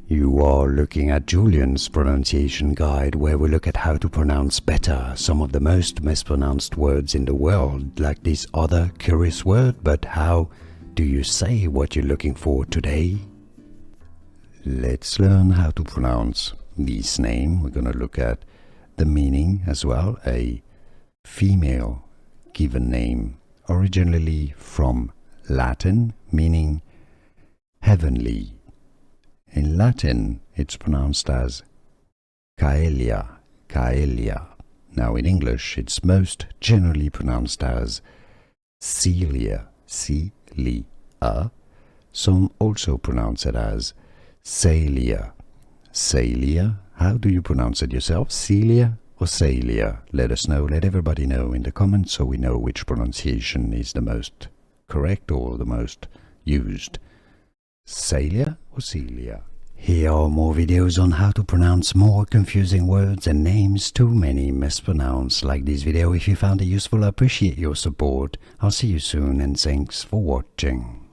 You are looking at Julian's pronunciation guide, where we look at how to pronounce better some of the most mispronounced words in the world, like this other curious word. But how do you say what you're looking for today? Let's learn how to pronounce this name. We're going to look at the meaning as well. A female given name, originally from Latin, meaning heavenly. In Latin, it's pronounced as Caelia, Caelia. Now in English, it's most generally pronounced as Celia, Celia. Some also pronounce it as Celia, Celia. How do you pronounce it yourself? Celia or Celia? Let us know, let everybody know in the comments so we know which pronunciation is the most correct or the most used. Celia or Celia? Here are more videos on how to pronounce more confusing words and names too many mispronounced. Like this video if you found it useful. I appreciate your support. I'll see you soon and thanks for watching.